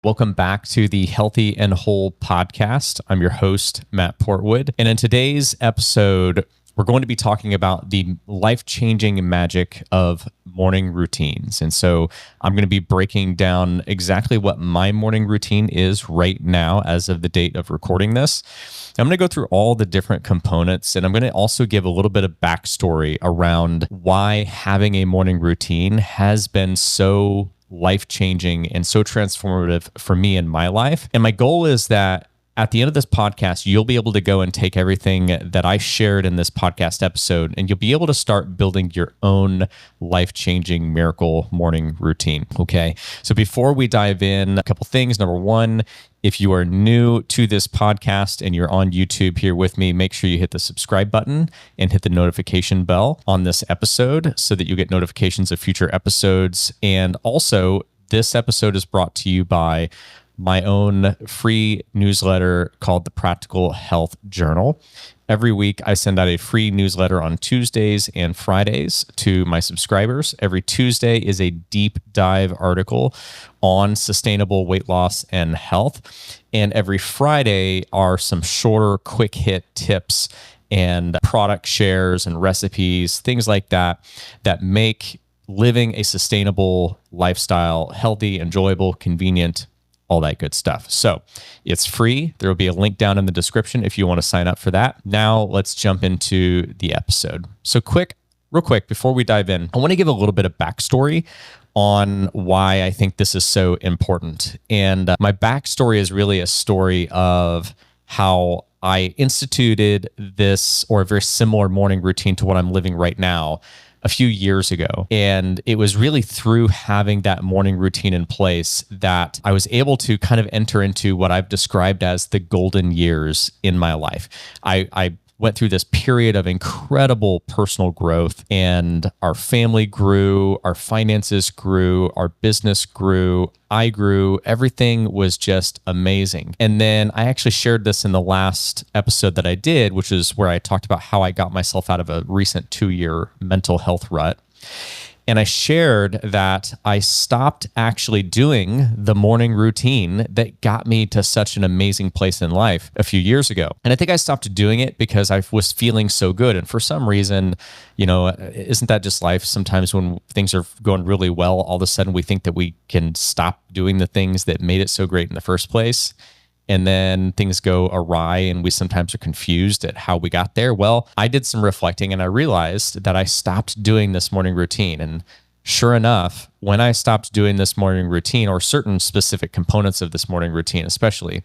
Welcome back to the Healthy and Whole podcast. I'm your host, Matt Portwood. And in today's episode, we're going to be talking about the life-changing magic of morning routines. And so I'm going to be breaking down exactly what my morning routine is right now as of the date of recording this. I'm going to go through all the different components, and I'm going to also give a little bit of backstory around why having a morning routine has been so life-changing and so transformative for me in my life. And my goal is that at the end of this podcast, you'll be able to go and take everything that I shared in this podcast episode, and you'll be able to start building your own life-changing miracle morning routine. Okay. So before we dive in, a couple things. Number one, if you are new to this podcast and you're on YouTube here with me, make sure you hit the subscribe button and hit the notification bell on this episode so that you get notifications of future episodes. And also, this episode is brought to you by my own free newsletter called the Practical Health Journal. Every week, I send out a free newsletter on Tuesdays and Fridays to my subscribers. Every Tuesday is a deep dive article on sustainable weight loss and health. And every Friday are some shorter, quick hit tips and product shares and recipes, things like that, that make living a sustainable lifestyle healthy, enjoyable, convenient, all that good stuff. So it's free. There will be a link down in the description if you want to sign up for that. Now let's jump into the episode. So real quick, before we dive in, I want to give a little bit of backstory on why I think this is so important. And my backstory is really a story of how I instituted this or a very similar morning routine to what I'm living right now a few years ago. And it was really through having that morning routine in place that I was able to kind of enter into what I've described as the golden years in my life. I went through this period of incredible personal growth, and our family grew, our finances grew, our business grew, I grew, everything was just amazing. And then I actually shared this in the last episode that I did, which is where I talked about how I got myself out of a recent 2-year mental health rut. And I shared that I stopped actually doing the morning routine that got me to such an amazing place in life a few years ago. And I think I stopped doing it because I was feeling so good. And for some reason, isn't that just life? Sometimes when things are going really well, all of a sudden we think that we can stop doing the things that made it so great in the first place. And then things go awry and we sometimes are confused at how we got there. Well, I did some reflecting and I realized that I stopped doing this morning routine. And sure enough, when I stopped doing this morning routine, or certain specific components of this morning routine especially,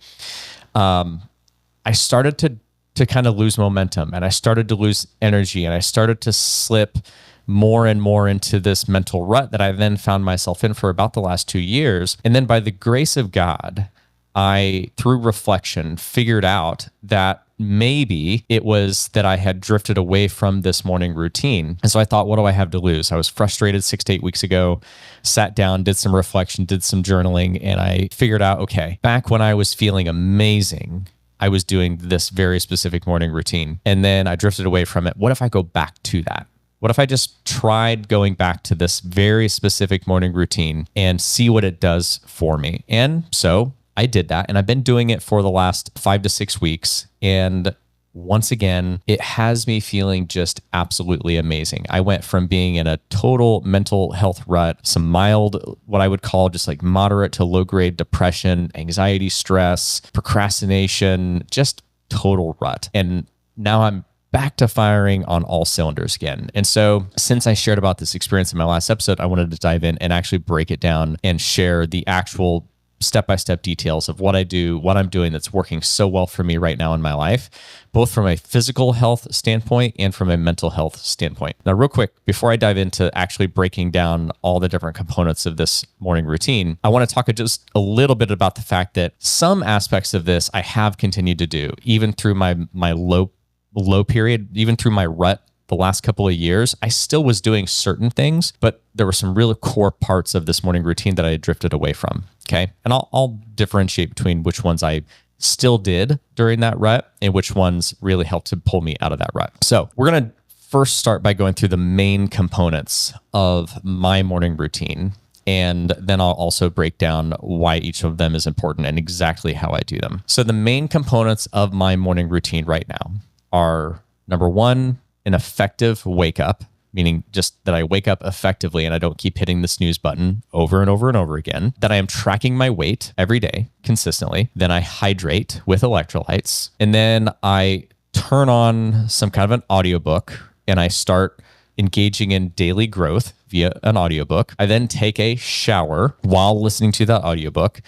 I started to kind of lose momentum, and I started to lose energy, and I started to slip more and more into this mental rut that I then found myself in for about the last 2 years. And then by the grace of God, I, through reflection, figured out that maybe it was that I had drifted away from this morning routine. And so I thought, what do I have to lose? I was frustrated 6 to 8 weeks ago, sat down, did some reflection, did some journaling, and I figured out, okay, back when I was feeling amazing, I was doing this very specific morning routine. And then I drifted away from it. What if I go back to that? What if I just tried going back to this very specific morning routine and see what it does for me? And so I did that, and I've been doing it for the last 5 to 6 weeks. And once again, it has me feeling just absolutely amazing. I went from being in a total mental health rut, some mild, what I would call just like moderate to low grade depression, anxiety, stress, procrastination, just total rut. And now I'm back to firing on all cylinders again. And so since I shared about this experience in my last episode, I wanted to dive in and actually break it down and share the actual step-by-step details of what I do, what I'm doing that's working so well for me right now in my life, both from a physical health standpoint and from a mental health standpoint. Now, real quick, before I dive into actually breaking down all the different components of this morning routine, I want to talk just a little bit about the fact that some aspects of this I have continued to do, even through my low period, even through my rut the last couple of years. I still was doing certain things, but there were some really core parts of this morning routine that I had drifted away from. Okay. And I'll differentiate between which ones I still did during that rut and which ones really helped to pull me out of that rut. So we're going to first start by going through the main components of my morning routine. And then I'll also break down why each of them is important and exactly how I do them. So the main components of my morning routine right now are, number one, an effective wake up, meaning just that I wake up effectively and I don't keep hitting the snooze button over and over and over again. That I am tracking my weight every day consistently. Then I hydrate with electrolytes. And then I turn on some kind of an audiobook and I start engaging in daily growth via an audiobook. I then take a shower while listening to that audiobook.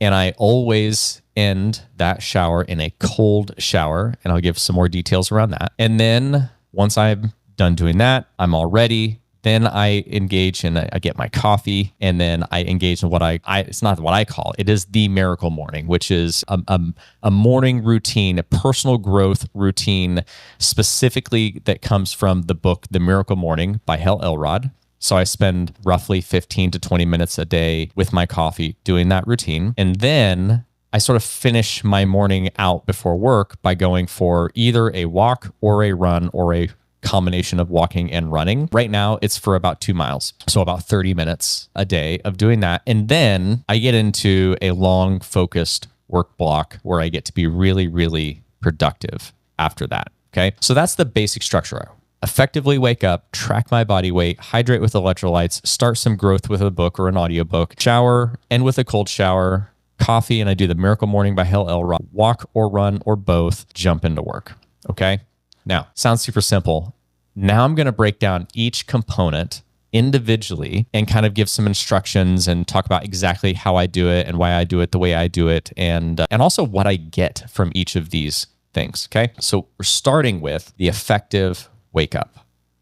And I always end that shower in a cold shower. And I'll give some more details around that. And then once I'm done doing that, I'm all ready. Then I engage and I get my coffee, and then I engage in what it's not what I call it is the miracle morning, which is a morning routine, a personal growth routine specifically that comes from the book, The Miracle Morning by Hal Elrod. So I spend roughly 15 to 20 minutes a day with my coffee doing that routine. And then I sort of finish my morning out before work by going for either a walk or a run or a combination of walking and running. Right now, it's for about 2 miles. So about 30 minutes a day of doing that. And then I get into a long, focused work block where I get to be really, really productive after that. Okay. So that's the basic structure. Effectively wake up, track my body weight, hydrate with electrolytes, start some growth with a book or an audiobook, shower, end with a cold shower, coffee, and I do the Miracle Morning by Hal Elrod, walk or run or both, jump into work. Okay. Now, sounds super simple. Now I'm going to break down each component individually and kind of give some instructions and talk about exactly how I do it and why I do it the way I do it, and also what I get from each of these things. Okay. So we're starting with the effective wake up.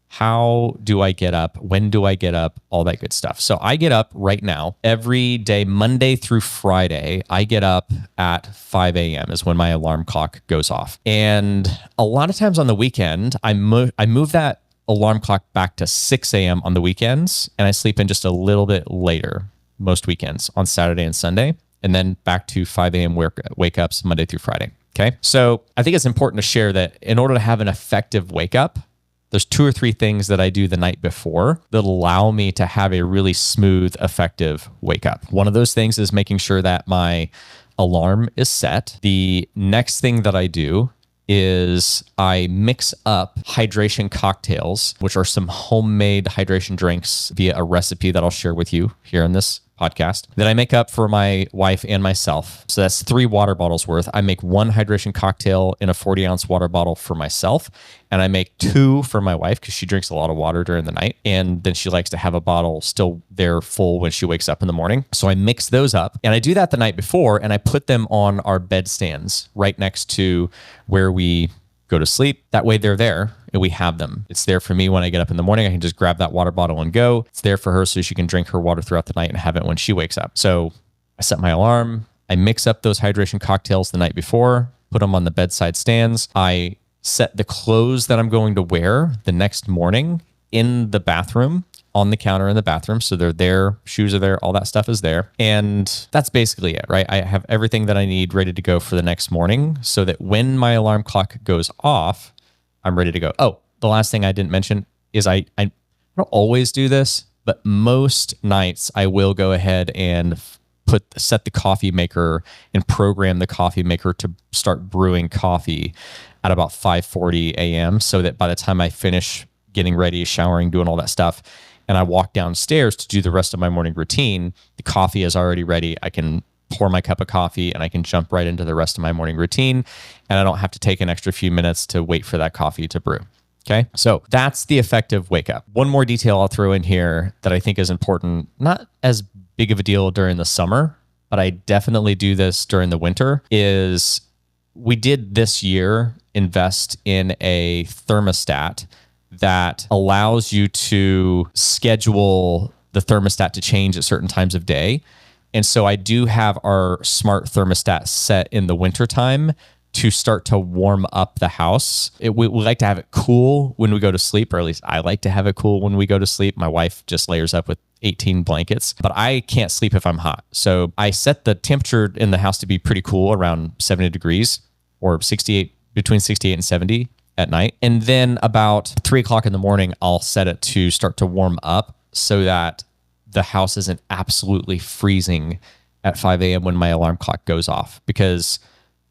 How do I get up? When do I get up? All that good stuff. So I get up right now every day, Monday through Friday. I get up at 5 a.m. is when my alarm clock goes off. And a lot of times on the weekend, I move that alarm clock back to 6 a.m. on the weekends, and I sleep in just a little bit later most weekends on Saturday and Sunday, and then back to 5 a.m. wake ups Monday through Friday. Okay. So I think it's important to share that in order to have an effective wake up, there's 2 or 3 things that I do the night before that allow me to have a really smooth, effective wake up. One of those things is making sure that my alarm is set. The next thing that I do is I mix up hydration cocktails, which are some homemade hydration drinks via a recipe that I'll share with you here in this podcast that I make up for my wife and myself. So that's 3 water bottles worth. I make 1 hydration cocktail in a 40-ounce water bottle for myself, and I make 2 for my wife because she drinks a lot of water during the night, and then she likes to have a bottle still there full when she wakes up in the morning. So I mix those up, and I do that the night before, and I put them on our bedstands right next to where we go to sleep. That way they're there and we have them. It's there for me when I get up in the morning. I can just grab that water bottle and go. It's there for her so she can drink her water throughout the night and have it when she wakes up. So I set my alarm. I mix up those hydration cocktails the night before, put them on the bedside stands. I set the clothes that I'm going to wear the next morning in the bathroom, on the counter in the bathroom. So they're there, shoes are there, all that stuff is there. And that's basically it, right? I have everything that I need ready to go for the next morning so that when my alarm clock goes off, I'm ready to go. Oh, the last thing I didn't mention is I don't always do this, but most nights I will go ahead and set the coffee maker and program the coffee maker to start brewing coffee at about 5:40 a.m. so that by the time I finish getting ready, showering, doing all that stuff, and I walk downstairs to do the rest of my morning routine, the coffee is already ready. I can pour my cup of coffee and I can jump right into the rest of my morning routine, and I don't have to take an extra few minutes to wait for that coffee to brew. Okay. So that's the effective wake up. One more detail I'll throw in here that I think is important, not as big of a deal during the summer, but I definitely do this during the winter, is we did this year invest in a thermostat that allows you to schedule the thermostat to change at certain times of day. And so I do have our smart thermostat set in the wintertime to start to warm up the house. We like to have it cool when we go to sleep, or at least I like to have it cool when we go to sleep. My wife just layers up with 18 blankets, but I can't sleep if I'm hot. So I set the temperature in the house to be pretty cool, around 70 degrees or between 68 and 70 at night. And then about 3 o'clock in the morning, I'll set it to start to warm up so that the house isn't absolutely freezing at 5 a.m. when my alarm clock goes off, because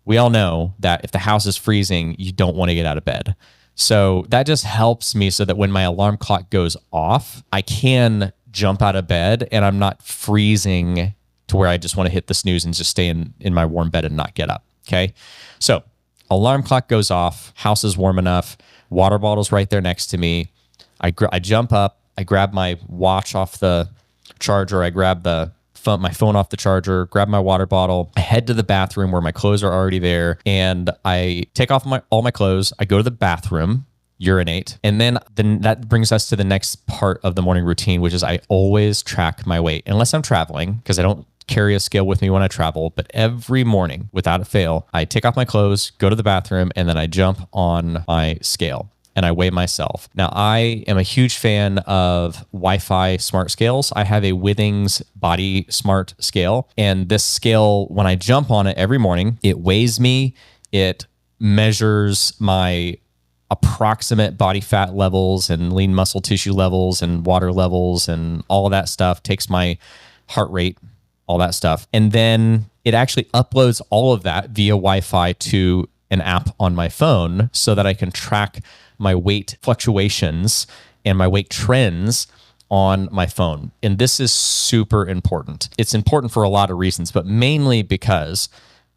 we all know that if the house is freezing, you don't want to get out of bed. So that just helps me so that when my alarm clock goes off, I can jump out of bed and I'm not freezing to where I just want to hit the snooze and just stay in my warm bed and not get up. Okay. So alarm clock goes off, house is warm enough, water bottle's right there next to me. I jump up, I grab my watch off the charger, I grab my phone off the charger, grab my water bottle, I head to the bathroom where my clothes are already there, and I take off all my clothes, I go to the bathroom, urinate, and then that brings us to the next part of the morning routine, which is I always track my weight, unless I'm traveling, because I don't carry a scale with me when I travel, but every morning, without a fail, I take off my clothes, go to the bathroom, and then I jump on my scale and I weigh myself. Now, I am a huge fan of Wi-Fi smart scales. I have a Withings Body Smart scale, and this scale, when I jump on it every morning, it weighs me, it measures my approximate body fat levels and lean muscle tissue levels and water levels and all of that stuff, takes my heart rate, all that stuff. And then it actually uploads all of that via Wi-Fi to an app on my phone so that I can track my weight fluctuations and my weight trends on my phone. And this is super important. It's important for a lot of reasons, but mainly because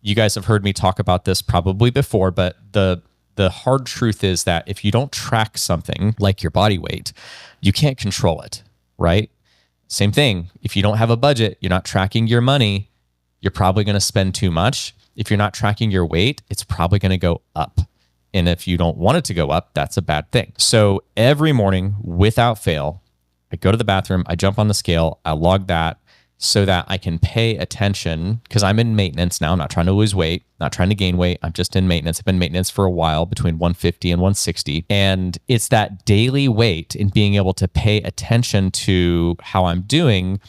you guys have heard me talk about this probably before, but the hard truth is that if you don't track something like your body weight, you can't control it, right? Same thing. If you don't have a budget, you're not tracking your money, you're probably going to spend too much. If you're not tracking your weight, it's probably going to go up. And if you don't want it to go up, that's a bad thing. So every morning, without fail, I go to the bathroom, I jump on the scale, I log that so that I can pay attention, because I'm in maintenance now. I'm not trying to lose weight, not trying to gain weight. I'm just in maintenance. I've been in maintenance for a while, between 150 and 160. And it's that daily weight and being able to pay attention to how I'm doing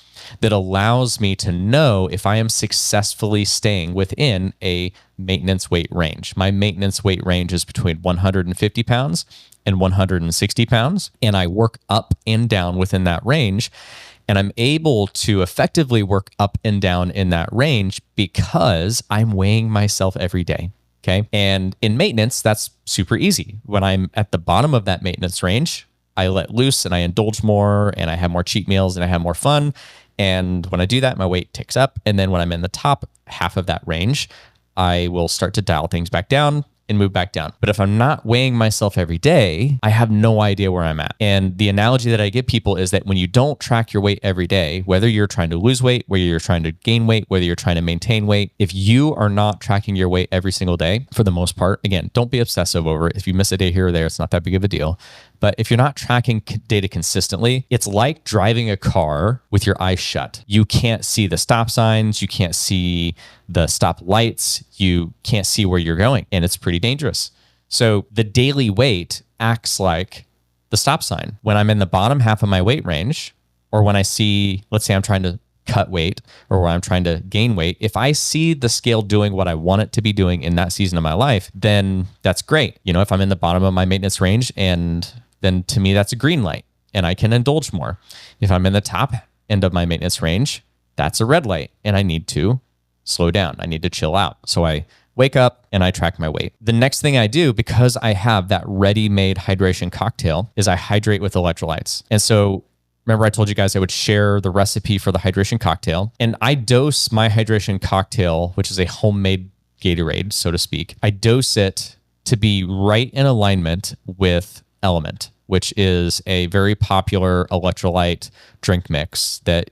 that allows me to know if I am successfully staying within a maintenance weight range. My maintenance weight range is between 150 pounds and 160 pounds. And I work up and down within that range. And I'm able to effectively work up and down in that range because I'm weighing myself every day. Okay. And in maintenance, that's super easy. When I'm at the bottom of that maintenance range, I let loose and I indulge more and I have more cheat meals and I have more fun. And when I do that, my weight ticks up. And then when I'm in the top half of that range, I will start to dial things back down and move back down. But if I'm not weighing myself every day, I have no idea where I'm at. And the analogy that I give people is that when you don't track your weight every day, whether you're trying to lose weight, whether you're trying to gain weight, whether you're trying to maintain weight, if you are not tracking your weight every single day, for the most part, again, don't be obsessive over it. If you miss a day here or there, it's not that big of a deal. But if you're not tracking data consistently, it's like driving a car with your eyes shut. You can't see the stop signs. You can't see the stop lights. You can't see where you're going. And it's pretty dangerous. So the daily weight acts like the stop sign. When I'm in the bottom half of my weight range, or when I see, let's say I'm trying to cut weight or when I'm trying to gain weight, if I see the scale doing what I want it to be doing in that season of my life, then that's great. You know, if I'm in the bottom of my maintenance range, and then to me, that's a green light and I can indulge more. If I'm in the top end of my maintenance range, that's a red light and I need to slow down. I need to chill out. So I wake up and I track my weight. The next thing I do, because I have that ready-made hydration cocktail, is I hydrate with electrolytes. And so remember I told you guys I would share the recipe for the hydration cocktail, and I dose my hydration cocktail, which is a homemade Gatorade, so to speak. I dose it to be right in alignment with Element, which is a very popular electrolyte drink mix that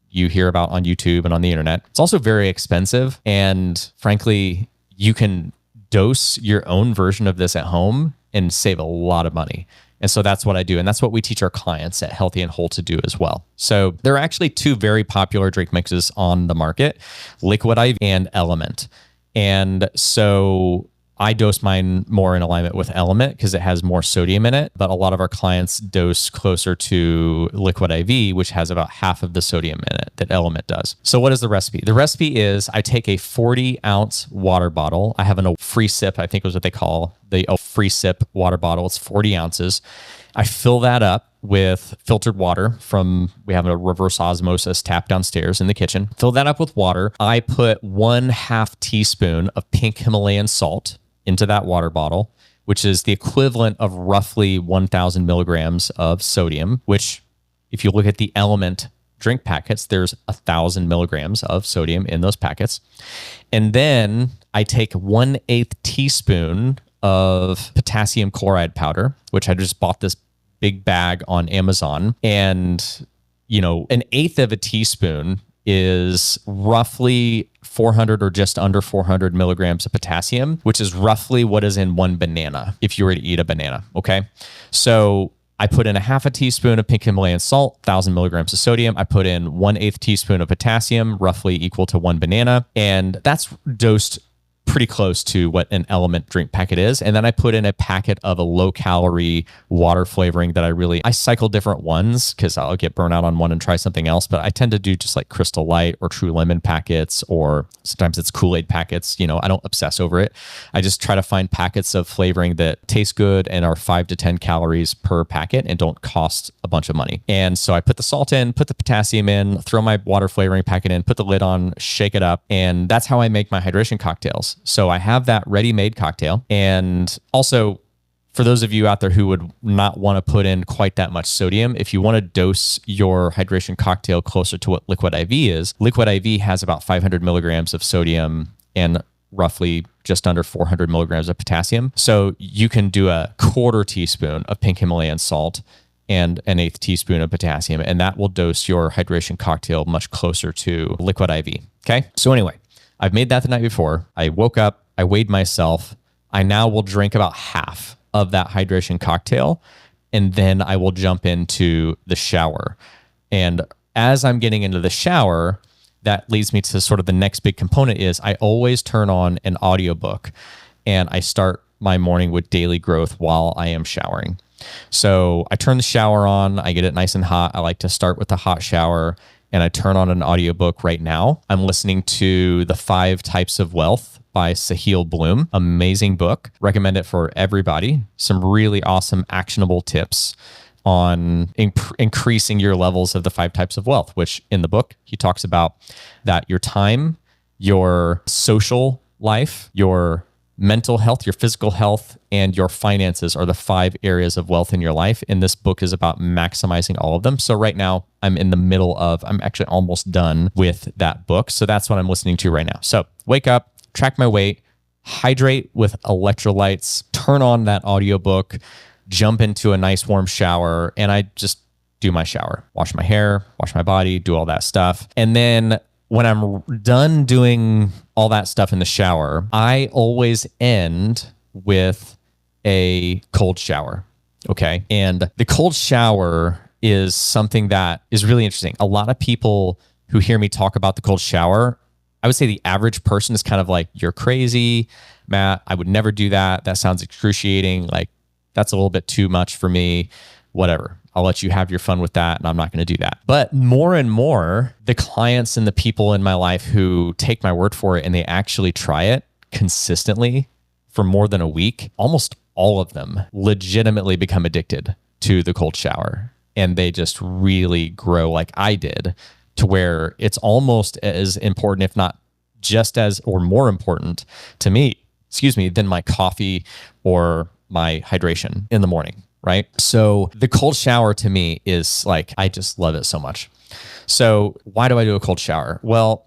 you hear about on YouTube and on the internet. It's also very expensive. And frankly, you can dose your own version of this at home and save a lot of money. And so that's what I do. And that's what we teach our clients at Healthy and Whole to do as well. So there are actually two very popular drink mixes on the market, Liquid IV and Element. And so I dose mine more in alignment with Element because it has more sodium in it, but a lot of our clients dose closer to Liquid IV, which has about half of the sodium in it that Element does. So what is the recipe? The recipe is I take a 40-ounce water bottle. I have a free sip, I think is what they call the free sip water bottle. It's 40 ounces. I fill that up with filtered water we have a reverse osmosis tap downstairs in the kitchen. Fill that up with water. I put 1/2 teaspoon of pink Himalayan salt into that water bottle, which is the equivalent of roughly 1,000 milligrams of sodium, which if you look at the Element drink packets, there's 1,000 milligrams of sodium in those packets. And then I take 1/8 teaspoon of potassium chloride powder, which I just bought this big bag on Amazon. And, 1/8 of a teaspoon is roughly 400 or just under 400 milligrams of potassium, which is roughly what is in one banana if you were to eat a banana. Okay. So I put in 1/2 teaspoon of pink Himalayan salt, 1,000 milligrams of sodium. I put in 1/8 teaspoon of potassium, roughly equal to one banana. And that's dosed pretty close to what an Element drink packet is. And then I put in a packet of a low calorie water flavoring that I cycle different ones because I'll get burnt out on one and try something else. But I tend to do just like Crystal Light or True Lemon packets, or sometimes it's Kool-Aid packets. I don't obsess over it. I just try to find packets of flavoring that taste good and are 5 to 10 calories per packet and don't cost a bunch of money. And so I put the salt in, put the potassium in, throw my water flavoring packet in, put the lid on, shake it up. And that's how I make my hydration cocktails. So I have that ready-made cocktail. And also, for those of you out there who would not want to put in quite that much sodium, if you want to dose your hydration cocktail closer to what Liquid IV is, Liquid IV has about 500 milligrams of sodium and roughly just under 400 milligrams of potassium. So you can do a 1/4 teaspoon of pink Himalayan salt and 1/8 teaspoon of potassium, and that will dose your hydration cocktail much closer to Liquid IV. Okay. So anyway, I've made that the night before. I woke up, I weighed myself. I now will drink about half of that hydration cocktail, and then I will jump into the shower. And as I'm getting into the shower, that leads me to sort of the next big component is I always turn on an audiobook, and I start my morning with Daily Growth while I am showering. So I turn the shower on, I get it nice and hot. I like to start with the hot shower, and I turn on an audiobook right now. I'm listening to The 5 Types of Wealth by Sahil Bloom. Amazing book. Recommend it for everybody. Some really awesome actionable tips on increasing your levels of the 5 types of wealth, which in the book, he talks about that your time, your social life, your mental health, your physical health, and your finances are the 5 areas of wealth in your life. And this book is about maximizing all of them. So right now I'm actually almost done with that book. So that's what I'm listening to right now. So wake up, track my weight, hydrate with electrolytes, turn on that audiobook, jump into a nice warm shower, and I just do my shower, wash my hair, wash my body, do all that stuff. And then when I'm done doing all that stuff in the shower, I always end with a cold shower. Okay. And the cold shower is something that is really interesting. A lot of people who hear me talk about the cold shower, I would say the average person is kind of like, you're crazy, Matt. I would never do that. That sounds excruciating. Like, that's a little bit too much for me. Whatever. I'll let you have your fun with that, and I'm not going to do that. But more and more, the clients and the people in my life who take my word for it and they actually try it consistently for more than a week, almost all of them legitimately become addicted to the cold shower. And they just really grow like I did, to where it's almost as important, if not just as or more important to me, than my coffee or my hydration in the morning. Right? So the cold shower to me is like, I just love it so much. So why do I do a cold shower? Well,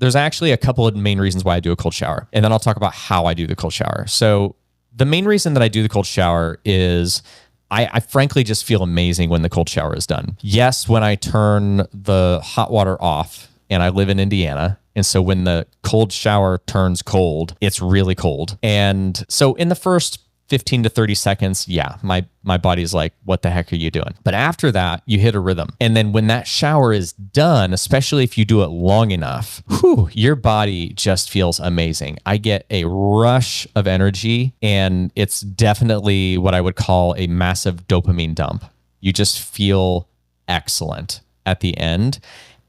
there's actually a couple of main reasons why I do a cold shower. And then I'll talk about how I do the cold shower. So the main reason that I do the cold shower is I frankly just feel amazing when the cold shower is done. Yes, when I turn the hot water off, and I live in Indiana. And so when the cold shower turns cold, it's really cold. And so in the first 15 to 30 seconds, yeah, my body's like, what the heck are you doing? But after that, you hit a rhythm. And then when that shower is done, especially if you do it long enough, your body just feels amazing. I get a rush of energy, and it's definitely what I would call a massive dopamine dump. You just feel excellent at the end.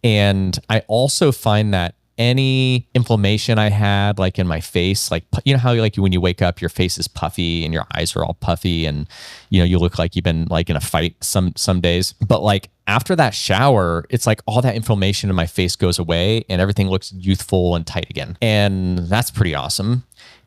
And I also find that any inflammation I had like in my face, like, you know how like when you wake up, your face is puffy and your eyes are all puffy and, you know, you look like you've been like in a fight some days. But like after that shower, it's like all that inflammation in my face goes away and everything looks youthful and tight again. And that's pretty awesome.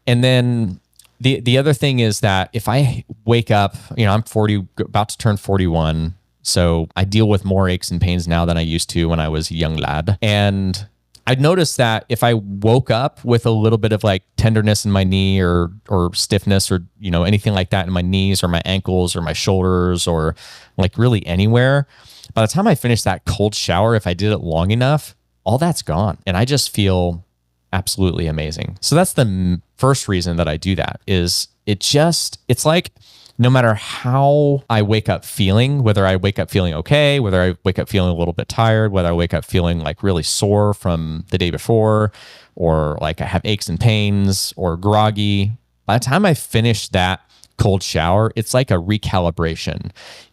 And then the other thing is that if I wake up, you know, I'm 40, about to turn 41. So I deal with more aches and pains now than I used to when I was a young lad. And I'd noticed that if I woke up with a little bit of like tenderness in my knee or stiffness or, you know, anything like that in my knees or my ankles or my shoulders or like really anywhere, by the time I finish that cold shower, if I did it long enough, all that's gone. And I just feel absolutely amazing. So that's the first reason that I do that is it's like, no matter how I wake up feeling, whether I wake up feeling okay, whether I wake up feeling a little bit tired, whether I wake up feeling like really sore from the day before, or like I have aches and pains or groggy, by the time I finish that cold shower, it's like a recalibration.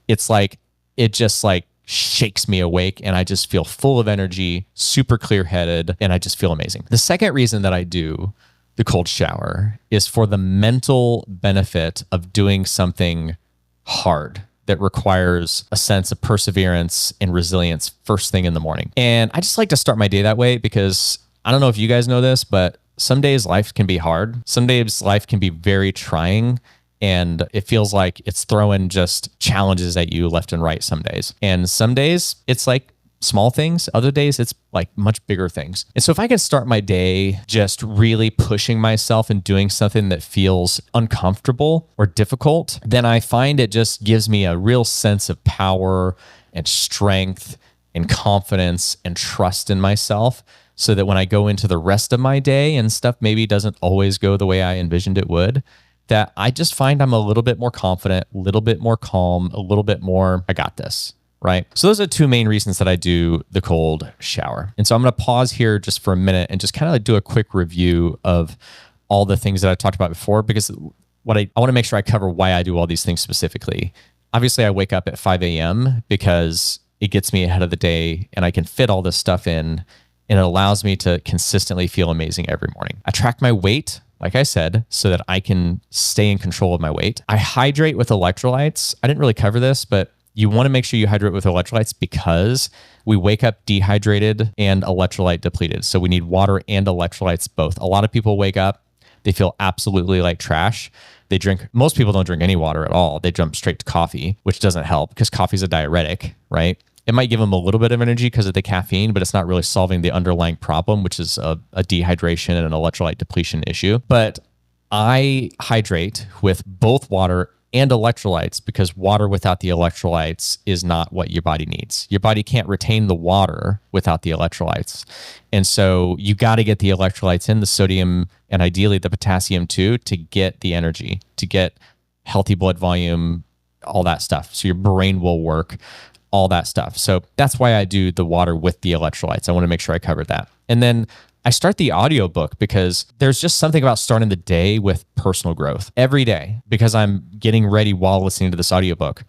It's like, it just like shakes me awake and I just feel full of energy, super clear-headed, and I just feel amazing. The second reason that I do the cold shower is for the mental benefit of doing something hard that requires a sense of perseverance and resilience first thing in the morning. And I just like to start my day that way because I don't know if you guys know this, but some days life can be hard. Some days life can be very trying and it feels like it's throwing just challenges at you left and right some days. And some days it's like small things. Other days, it's like much bigger things. And so if I can start my day just really pushing myself and doing something that feels uncomfortable or difficult, then I find it just gives me a real sense of power and strength and confidence and trust in myself so that when I go into the rest of my day and stuff maybe doesn't always go the way I envisioned it would, that I just find I'm a little bit more confident, a little bit more calm, a little bit more, I got this. Right? So those are two main reasons that I do the cold shower. And so I'm going to pause here just for a minute and just kind of like do a quick review of all the things that I talked about before, because what I want to make sure I cover why I do all these things specifically. Obviously, I wake up at 5 a.m. because it gets me ahead of the day and I can fit all this stuff in and it allows me to consistently feel amazing every morning. I track my weight, like I said, so that I can stay in control of my weight. I hydrate with electrolytes. I didn't really cover this, but you want to make sure you hydrate with electrolytes because we wake up dehydrated and electrolyte depleted. So we need water and electrolytes both. A lot of people wake up, they feel absolutely like trash. Most people don't drink any water at all. They jump straight to coffee, which doesn't help because coffee is a diuretic, right? It might give them a little bit of energy because of the caffeine, but it's not really solving the underlying problem, which is a dehydration and an electrolyte depletion issue. But I hydrate with both water and electrolytes because water without the electrolytes is not what your body needs. Your body can't retain the water without the electrolytes. And so you got to get the electrolytes in, the sodium and ideally the potassium too, to get the energy, to get healthy blood volume, all that stuff. So your brain will work, all that stuff. So that's why I do the water with the electrolytes. I want to make sure I cover that. And then I start the audiobook because there's just something about starting the day with personal growth every day because I'm getting ready while listening to this audiobook.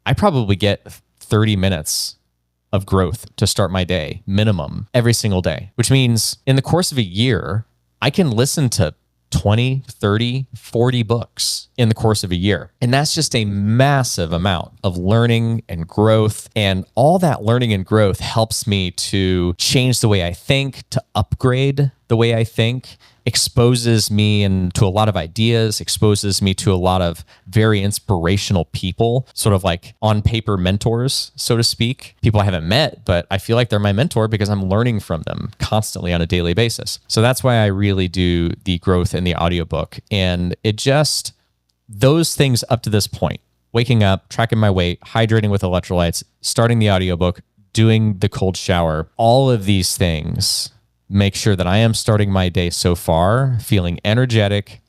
I probably get 30 minutes of growth to start my day minimum every single day, which means in the course of a year, I can listen to 20, 30, 40 books in the course of a year. And that's just a massive amount of learning and growth. And all that learning and growth helps me to change the way I think, to upgrade the way I think, exposes me to a lot of ideas, exposes me to a lot of very inspirational people, sort of like on paper mentors, so to speak. People I haven't met, but I feel like they're my mentor because I'm learning from them constantly on a daily basis. So that's why I really do the growth in the audiobook. And those things up to this point, waking up, tracking my weight, hydrating with electrolytes, starting the audiobook, doing the cold shower, all of these things make sure that I am starting my day so far feeling energetic,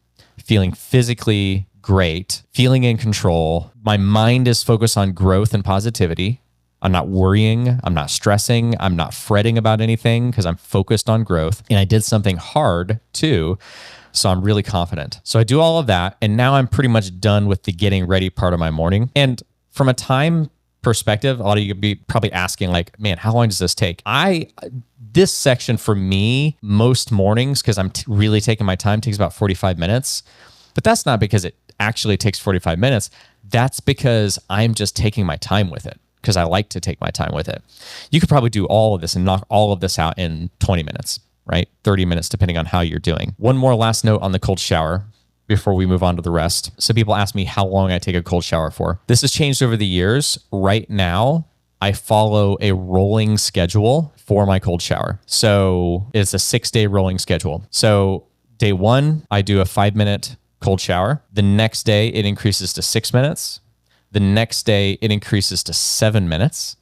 feeling physically great, feeling in control. My mind is focused on growth and positivity. I'm not worrying. I'm not stressing. I'm not fretting about anything because I'm focused on growth. And I did something hard too. So I'm really confident. So I do all of that. And now I'm pretty much done with the getting ready part of my morning. And from a time perspective, a lot of you could be probably asking like, man, how long does this take? This section for me, most mornings, because I'm really taking my time, takes about 45 minutes. But that's not because it actually takes 45 minutes. That's because I'm just taking my time with it, because I like to take my time with it. You could probably do all of this and knock all of this out in 20 minutes, right? 30 minutes, depending on how you're doing. One more last note on the cold shower before we move on to the rest. So people ask me how long I take a cold shower for. This has changed over the years. Right now, I follow a rolling schedule for my cold shower. So it's a 6-day rolling schedule. So day 1, I do a 5-minute cold shower. The next day, it increases to 6 minutes. The next day, it increases to 7 minutes.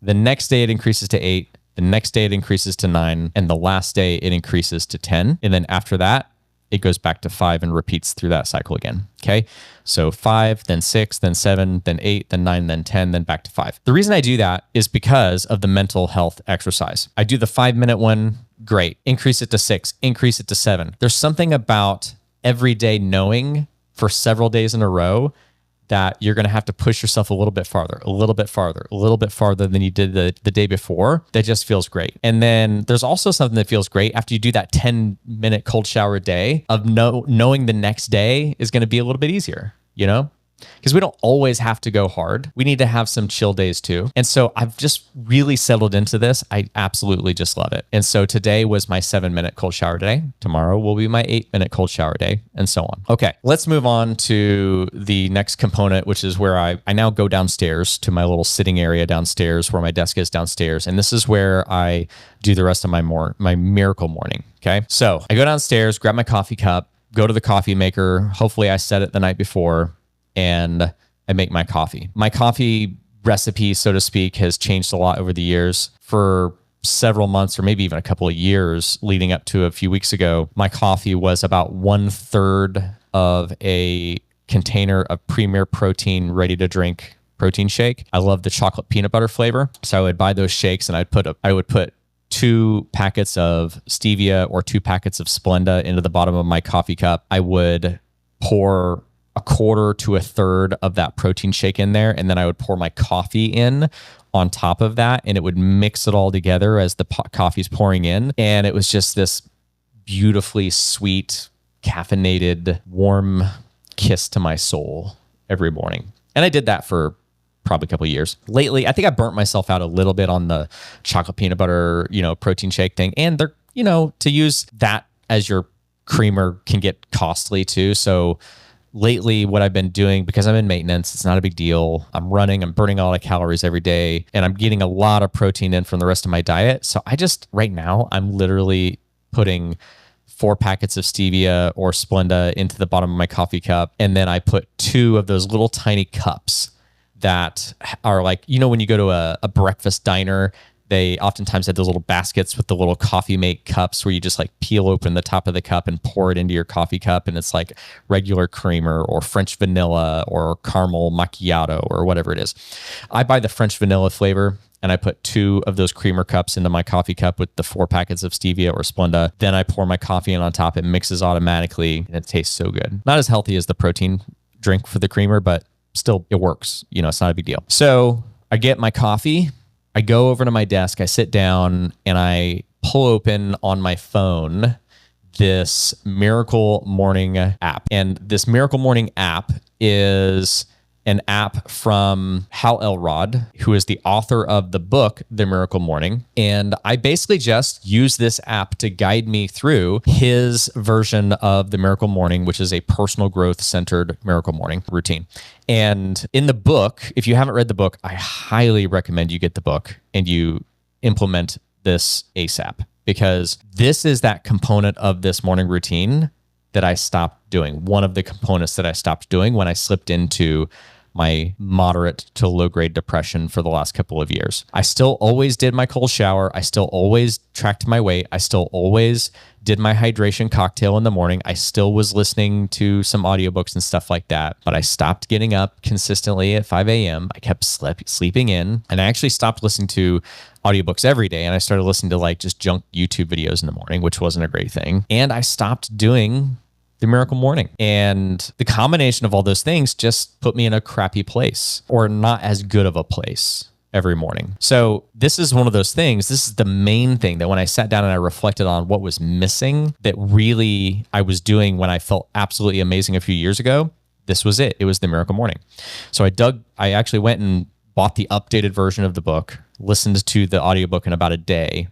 The next day, it increases to 8. The next day, it increases to 9. And the last day, it increases to 10. And then after that, it goes back to 5 and repeats through that cycle again. Okay. So 5, then 6, then 7, then 8, then 9, then 10, then back to 5. The reason I do that is because of the mental health exercise. I do the 5-minute one. Great. Increase it to 6, increase it to 7. There's something about every day knowing for several days in a row that you're going to have to push yourself a little bit farther, a little bit farther, a little bit farther than you did the day before. That just feels great. And then there's also something that feels great after you do that 10-minute cold shower day of knowing the next day is going to be a little bit easier, you know? Because we don't always have to go hard. We need to have some chill days too. And so I've just really settled into this. I absolutely just love it. And so today was my 7-minute cold shower day. Tomorrow will be my 8-minute cold shower day, and so on. Okay, let's move on to the next component, which is where I now go downstairs to my little sitting area downstairs where my desk is downstairs. And this is where I do the rest of my miracle morning. Okay, so I go downstairs, grab my coffee cup, go to the coffee maker. Hopefully I set it the night before, and I make my coffee. My coffee recipe, so to speak, has changed a lot over the years. For several months or maybe even a couple of years leading up to a few weeks ago, my coffee was about 1/3 of a container of Premier Protein ready to drink protein shake. I love the chocolate peanut butter flavor. So I would buy those shakes and I would put 2 packets of stevia or 2 packets of Splenda into the bottom of my coffee cup. I would pour 1/4 to 1/3 of that protein shake in there. And then I would pour my coffee in on top of that, and it would mix it all together as the coffee's pouring in. And it was just this beautifully sweet, caffeinated, warm kiss to my soul every morning. And I did that for probably a couple of years. Lately, I think I burnt myself out a little bit on the chocolate peanut butter, protein shake thing. And they're, to use that as your creamer can get costly too. So lately, what I've been doing, because I'm in maintenance, it's not a big deal. I'm running, I'm burning a lot of calories every day, and I'm getting a lot of protein in from the rest of my diet. So right now, I'm literally putting 4 packets of stevia or Splenda into the bottom of my coffee cup. And then I put 2 of those little tiny cups that are like, when you go to a breakfast diner, they oftentimes have those little baskets with the little coffee mate cups where you just like peel open the top of the cup and pour it into your coffee cup. And it's like regular creamer or French vanilla or caramel macchiato or whatever it is. I buy the French vanilla flavor, and I put 2 of those creamer cups into my coffee cup with the 4 packets of stevia or Splenda. Then I pour my coffee in on top. It mixes automatically, and it tastes so good. Not as healthy as the protein drink for the creamer, but still it works. It's not a big deal. So I get my coffee. I go over to my desk, I sit down, and I pull open on my phone this Miracle Morning app. And this Miracle Morning app is an app from Hal Elrod, who is the author of the book, The Miracle Morning. And I basically just use this app to guide me through his version of the Miracle Morning, which is a personal growth centered Miracle Morning routine. And in the book, if you haven't read the book, I highly recommend you get the book and you implement this ASAP, because this is that component of this morning routine that I stopped doing. One of the components that I stopped doing when I slipped into my moderate to low grade depression for the last couple of years. I still always did my cold shower. I still always tracked my weight. I still always did my hydration cocktail in the morning. I still was listening to some audiobooks and stuff like that, but I stopped getting up consistently at 5 a.m. I kept sleeping in, and I actually stopped listening to audiobooks every day. And I started listening to like just junk YouTube videos in the morning, which wasn't a great thing. And I stopped doing the Miracle Morning. And the combination of all those things just put me in a crappy place, or not as good of a place every morning. So this is one of those things. This is the main thing that when I sat down and I reflected on what was missing that really I was doing when I felt absolutely amazing a few years ago, this was it. It was the Miracle Morning. So I actually went and bought the updated version of the book, listened to the audiobook in about a day.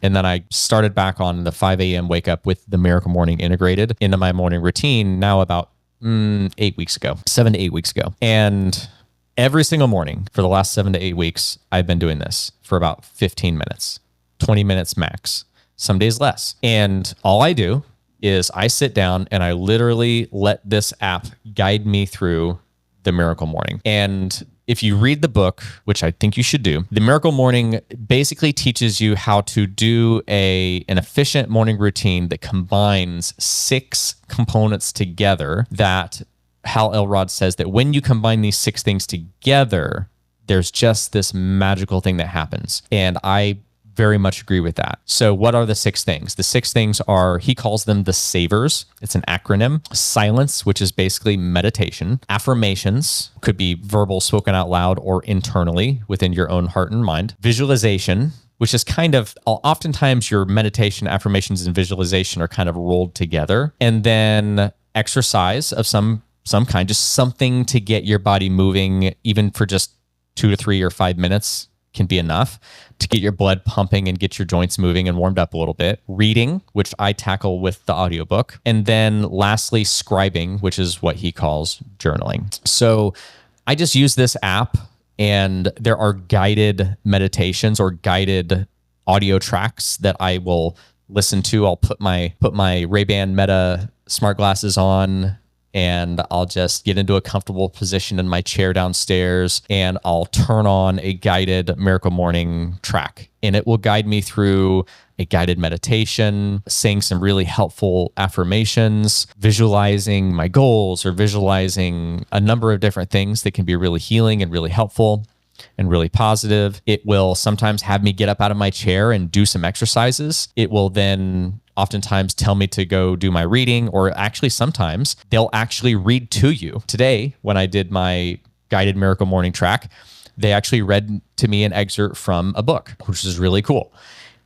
And then I started back on the 5 a.m. wake up with the Miracle Morning integrated into my morning routine now about 7 to 8 weeks ago. And every single morning for the last 7 to 8 weeks, I've been doing this for about 15 minutes, 20 minutes max, some days less. And all I do is I sit down and I literally let this app guide me through the Miracle Morning. And if you read the book, which I think you should do, the Miracle Morning basically teaches you how to do an efficient morning routine that combines 6 components together. That Hal Elrod says that when you combine these 6 things together, there's just this magical thing that happens. And I very much agree with that. So what are the 6 things? The 6 things are, he calls them the savers. It's an acronym. Silence, which is basically meditation. Affirmations, could be verbal, spoken out loud, or internally within your own heart and mind. Visualization, which is kind of, oftentimes your meditation, affirmations, and visualization are kind of rolled together. And then exercise of some kind, just something to get your body moving, even for just 2 to 3 or 5 minutes can be enough to get your blood pumping and get your joints moving and warmed up a little bit. Reading, which I tackle with the audiobook. And then lastly, scribing, which is what he calls journaling. So I just use this app, and there are guided meditations or guided audio tracks that I will listen to. I'll put my Ray-Ban Meta smart glasses on, and I'll just get into a comfortable position in my chair downstairs, and I'll turn on a guided Miracle Morning track, and it will guide me through a guided meditation, saying some really helpful affirmations, visualizing my goals, or visualizing a number of different things that can be really healing and really helpful and really positive. It will sometimes have me get up out of my chair and do some exercises. It will then oftentimes tell me to go do my reading, or actually sometimes they'll actually read to you. Today, when I did my guided Miracle Morning track, they actually read to me an excerpt from a book, which is really cool.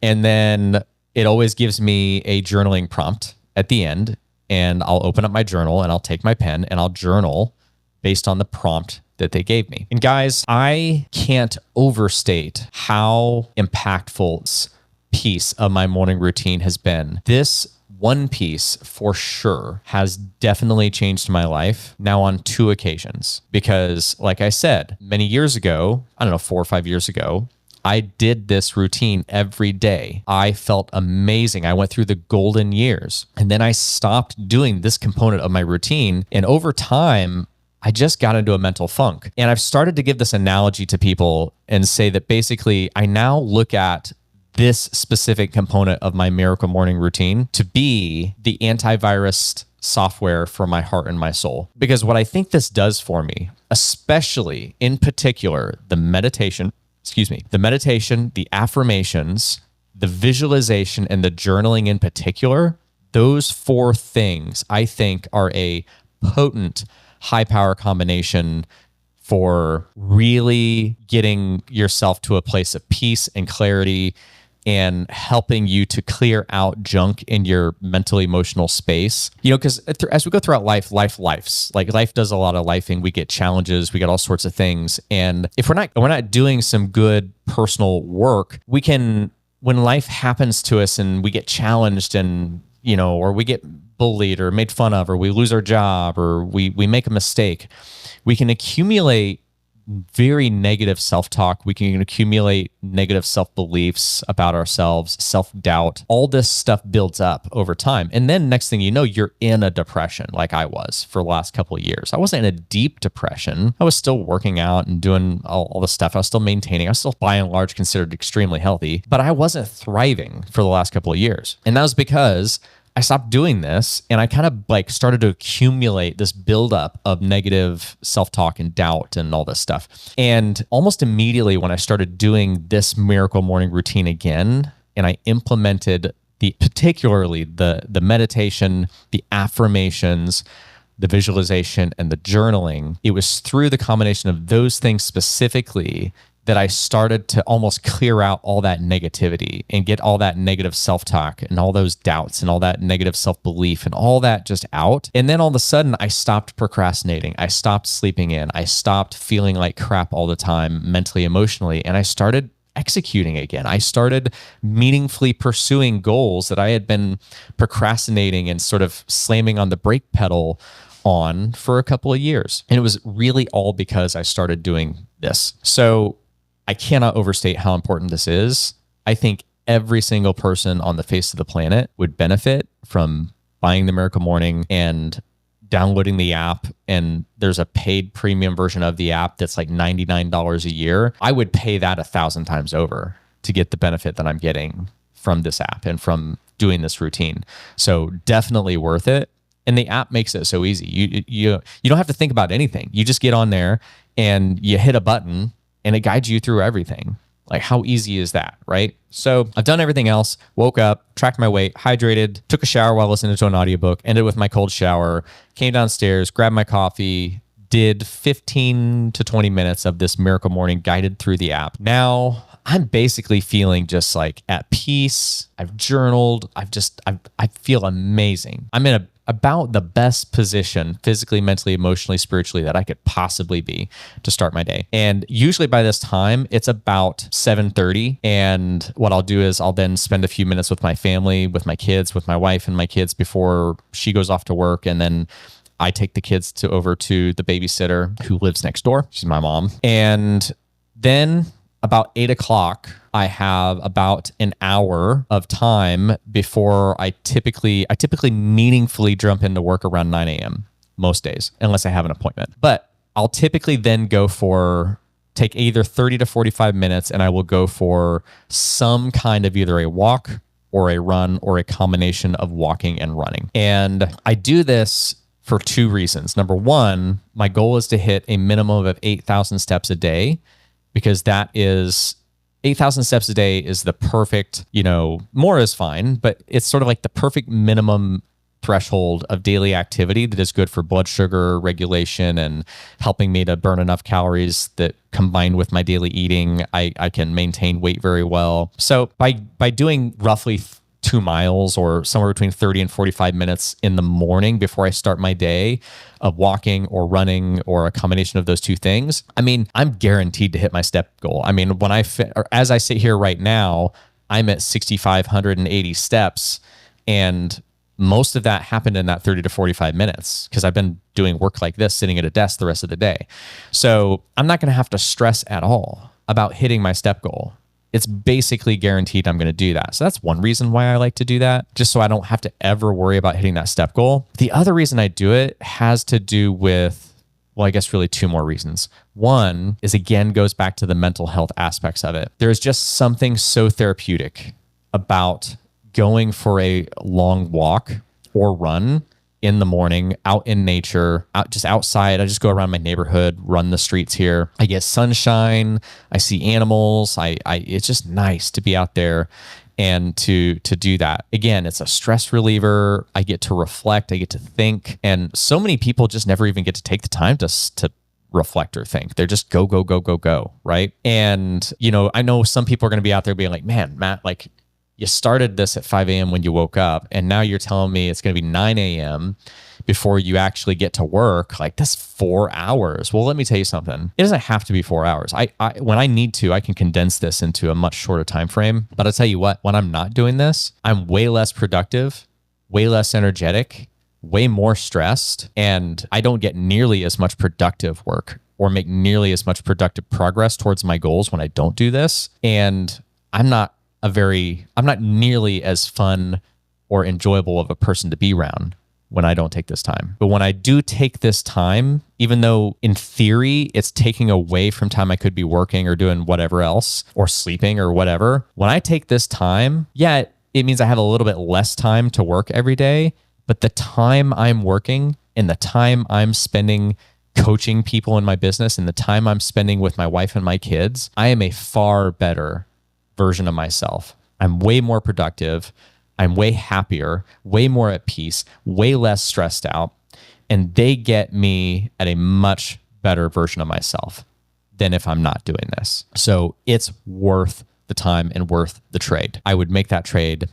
And then it always gives me a journaling prompt at the end, and I'll open up my journal and I'll take my pen and I'll journal based on the prompt that they gave me. And guys, I can't overstate how impactful this piece of my morning routine has been. This one piece for sure has definitely changed my life now on 2 occasions. Because like I said, many years ago, I don't know, 4 or 5 years ago, I did this routine every day. I felt amazing. I went through the golden years, and then I stopped doing this component of my routine. And over time, I just got into a mental funk. And I've started to give this analogy to people and say that basically I now look at this specific component of my Miracle Morning routine to be the antivirus software for my heart and my soul. Because what I think this does for me, especially in particular, the meditation, the affirmations, the visualization, and the journaling in particular, those 4 things I think are a potent high power combination for really getting yourself to a place of peace and clarity, and helping you to clear out junk in your mental emotional space. You know, because as we go throughout life does a lot of lifing. We get challenges, we get all sorts of things. And if we're not doing some good personal work, we can, when life happens to us and we get challenged and, you know, or we get bullied or made fun of, or we lose our job, or we make a mistake, we can accumulate very negative self-talk. We can accumulate negative self-beliefs about ourselves, self-doubt. All this stuff builds up over time. And then next thing you know, you're in a depression like I was for the last couple of years. I wasn't in a deep depression. I was still working out and doing all the stuff. I was still maintaining. I was still by and large considered extremely healthy, but I wasn't thriving for the last couple of years. And that was because I stopped doing this, and I kind of like started to accumulate this buildup of negative self-talk and doubt and all this stuff. And almost immediately when I started doing this Miracle Morning routine again, and I implemented particularly the meditation, the affirmations, the visualization, and the journaling. It was through the combination of those things specifically that I started to almost clear out all that negativity and get all that negative self-talk and all those doubts and all that negative self-belief and all that just out. And then all of a sudden I stopped procrastinating. I stopped sleeping in. I stopped feeling like crap all the time, mentally, emotionally. And I started executing again. I started meaningfully pursuing goals that I had been procrastinating and sort of slamming on the brake pedal on for a couple of years. And it was really all because I started doing this. So I cannot overstate how important this is. I think every single person on the face of the planet would benefit from buying the Miracle Morning and downloading the app. And there's a paid premium version of the app that's like $99 a year. I would pay that 1,000 times over to get the benefit that I'm getting from this app and from doing this routine. So definitely worth it. And the app makes it so easy. You don't have to think about anything. You just get on there and you hit a button and it guides you through everything. Like, how easy is that, right? So I've done everything else, woke up, tracked my weight, hydrated, took a shower while listening to an audiobook, ended with my cold shower, came downstairs, grabbed my coffee, did 15 to 20 minutes of this Miracle Morning guided through the app. Now I'm basically feeling just like at peace. I've journaled. I feel amazing. I'm in about the best position physically, mentally, emotionally, spiritually that I could possibly be to start my day. And usually by this time, it's about 7:30. And what I'll do is I'll then spend a few minutes with my family, with my kids, with my wife and my kids before she goes off to work. And then I take the kids over to the babysitter who lives next door. She's my mom. And then about 8 o'clock, I have about an hour of time before I typically meaningfully jump into work around 9 a.m. most days, unless I have an appointment. But I'll typically then take either 30 to 45 minutes and I will go for some kind of either a walk or a run or a combination of walking and running. And I do this for two reasons. Number one, my goal is to hit a minimum of 8,000 steps a day, because that is 8,000 steps a day is the perfect, more is fine, but it's sort of like the perfect minimum threshold of daily activity that is good for blood sugar regulation and helping me to burn enough calories that combined with my daily eating, I can maintain weight very well. So by doing roughly 2 miles or somewhere between 30 and 45 minutes in the morning before I start my day of walking or running or a combination of those two things, I'm guaranteed to hit my step goal. As I sit here right now, I'm at 6,580 steps, and most of that happened in that 30 to 45 minutes because I've been doing work like this, sitting at a desk the rest of the day. So I'm not going to have to stress at all about hitting my step goal. It's basically guaranteed I'm going to do that. So that's one reason why I like to do that, just so I don't have to ever worry about hitting that step goal. The other reason I do it has to do with, I guess really two more reasons. One is, again, goes back to the mental health aspects of it. There's just something so therapeutic about going for a long walk or run in the morning, out in nature, just outside. I just go around my neighborhood, run the streets here. I get sunshine. I see animals. It's just nice to be out there and to do that. Again, it's a stress reliever. I get to reflect. I get to think. And so many people just never even get to take the time to reflect or think. They're just go, go, go, go, go, right? And, I know some people are going to be out there being like, man, Matt, like, you started this at 5 a.m. when you woke up, and now you're telling me it's going to be 9 a.m. before you actually get to work. Like, that's 4 hours. Well, let me tell you something. It doesn't have to be 4 hours. When I need to, I can condense this into a much shorter time frame. But I'll tell you what, when I'm not doing this, I'm way less productive, way less energetic, way more stressed, and I don't get nearly as much productive work or make nearly as much productive progress towards my goals when I don't do this. And I'm not nearly as fun or enjoyable of a person to be around when I don't take this time. But when I do take this time, even though in theory it's taking away from time I could be working or doing whatever else or sleeping or whatever, when I take this time, it means I have a little bit less time to work every day, but the time I'm working and the time I'm spending coaching people in my business and the time I'm spending with my wife and my kids, I am a far better version of myself. I'm way more productive, I'm way happier, way more at peace, way less stressed out. And they get me at a much better version of myself than if I'm not doing this. So it's worth the time and worth the trade. I would make that trade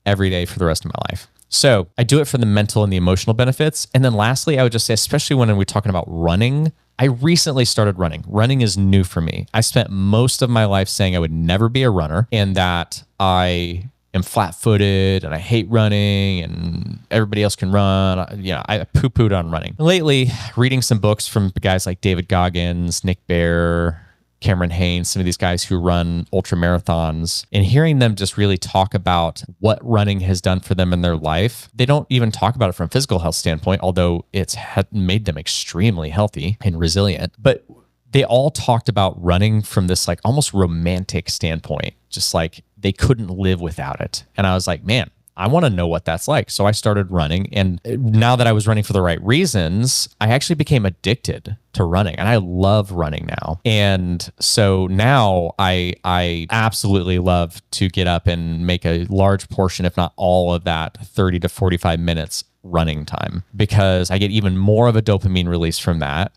every day for the rest of my life. So I do it for the mental and the emotional benefits. And then lastly, I would just say, especially when we're talking about running, I recently started running. Running is new for me. I spent most of my life saying I would never be a runner and that I am flat-footed and I hate running and everybody else can run. I poo-pooed on running. Lately, reading some books from guys like David Goggins, Nick Bare, Cameron Haynes, some of these guys who run ultra marathons, and hearing them just really talk about what running has done for them in their life. They don't even talk about it from a physical health standpoint, although it's made them extremely healthy and resilient. But they all talked about running from this like almost romantic standpoint, just like they couldn't live without it. And I was like, man, I want to know what that's like. So I started running. And now that I was running for the right reasons, I actually became addicted to running. And I love running now. And so now I absolutely love to get up and make a large portion, if not all of that 30 to 45 minutes running time, because I get even more of a dopamine release from that.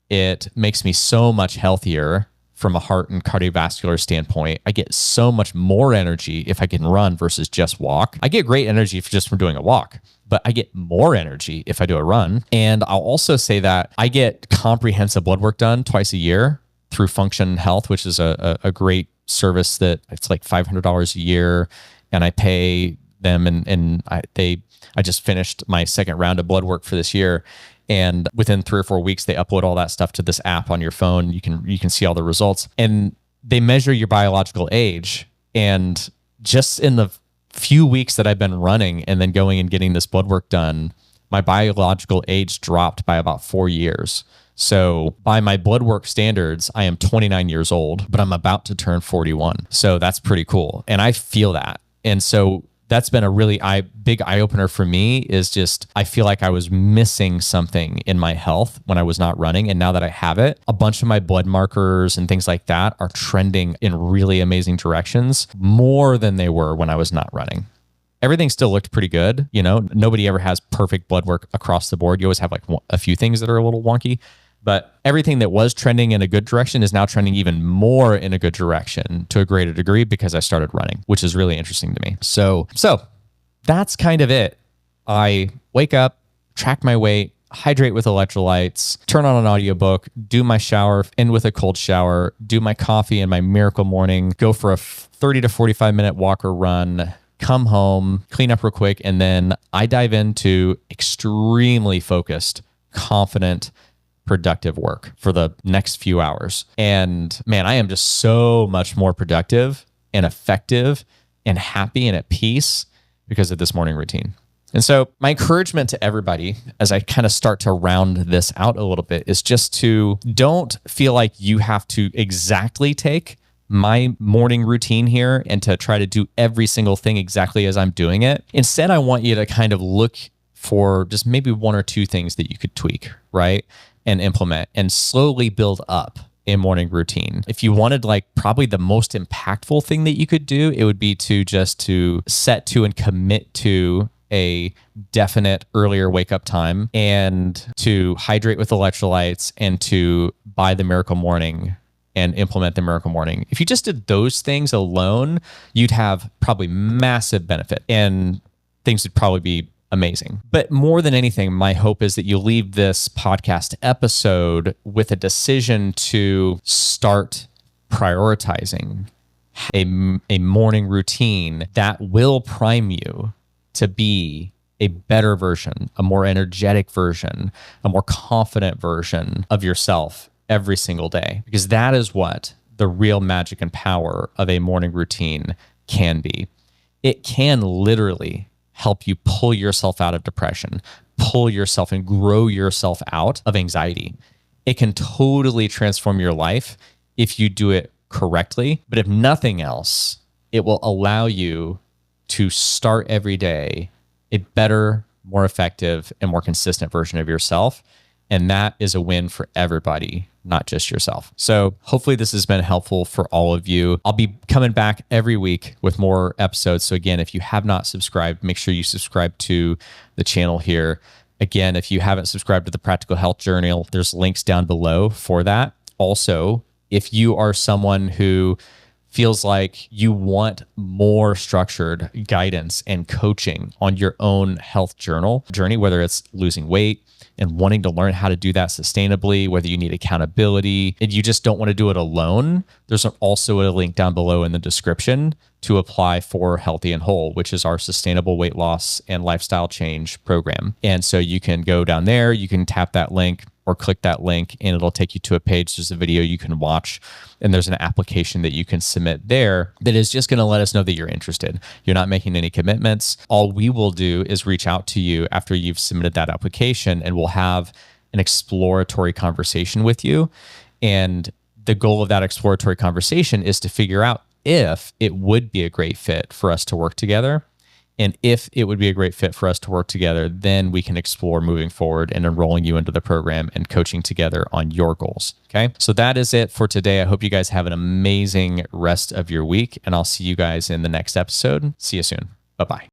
It makes me so much healthier from a heart and cardiovascular standpoint. I get so much more energy if I can run versus just walk. I get great energy just from doing a walk, but I get more energy if I do a run. And I'll also say that I get comprehensive blood work done twice a year through Function Health, which is a great service that it's like $500 a year. And I pay them and I just finished my second round of blood work for this year. And within 3 or 4 weeks, they upload all that stuff to this app on your phone. You can see all the results. And they measure your biological age. And just in the few weeks that I've been running and then going and getting this blood work done, my biological age dropped by about 4 years. So by my blood work standards, I am 29 years old, but I'm about to turn 41. So that's pretty cool. And I feel that. And so that's been a really big eye-opener for me, is just I feel like I was missing something in my health when I was not running. And now that I have it, a bunch of my blood markers and things like that are trending in really amazing directions, more than they were when I was not running. Everything still looked pretty good. Nobody ever has perfect blood work across the board. You always have like a few things that are a little wonky. But everything that was trending in a good direction is now trending even more in a good direction to a greater degree because I started running, which is really interesting to me. So that's kind of it. I wake up, track my weight, hydrate with electrolytes, turn on an audiobook, do my shower, end with a cold shower, do my coffee and my miracle morning, go for a 30 to 45 minute walk or run, come home, clean up real quick, and then I dive into extremely focused, confident, productive work for the next few hours. And man, I am just so much more productive and effective and happy and at peace because of this morning routine. And so my encouragement to everybody as I kind of start to round this out a little bit is just to don't feel like you have to exactly take my morning routine here and to try to do every single thing exactly as I'm doing it. Instead, I want you to kind of look for just maybe 1 or 2 things that you could tweak, right? And implement and slowly build up a morning routine. If you wanted like probably the most impactful thing that you could do, it would be to set to and commit to a definite earlier wake up time and to hydrate with electrolytes and to buy the Miracle Morning and implement the Miracle Morning. If you just did those things alone, you'd have probably massive benefit and things would probably be amazing. But more than anything, my hope is that you leave this podcast episode with a decision to start prioritizing a morning routine that will prime you to be a better version, a more energetic version, a more confident version of yourself every single day. Because that is what the real magic and power of a morning routine can be. It can literally help you pull yourself out of depression, pull yourself and grow yourself out of anxiety. It can totally transform your life if you do it correctly. But if nothing else, it will allow you to start every day a better, more effective, and more consistent version of yourself. And that is a win for everybody, not just yourself. So hopefully this has been helpful for all of you. I'll be coming back every week with more episodes. So again, if you have not subscribed, make sure you subscribe to the channel here. Again, if you haven't subscribed to the Practical Health Journal, there's links down below for that. Also, if you are someone who feels like you want more structured guidance and coaching on your own health journey, whether it's losing weight and wanting to learn how to do that sustainably, whether you need accountability and you just don't want to do it alone, there's also a link down below in the description to apply for Healthy and Whole, which is our sustainable weight loss and lifestyle change program. And so you can go down there, you can tap that link or click that link and it'll take you to a page. There's a video you can watch and there's an application that you can submit there that is just going to let us know that you're interested. You're not making any commitments. All we will do is reach out to you after you've submitted that application and we'll have an exploratory conversation with you. And the goal of that exploratory conversation is to figure out if it would be a great fit for us to work together. And if it would be a great fit for us to work together, then we can explore moving forward and enrolling you into the program and coaching together on your goals. Okay. So that is it for today. I hope you guys have an amazing rest of your week and I'll see you guys in the next episode. See you soon. Bye-bye.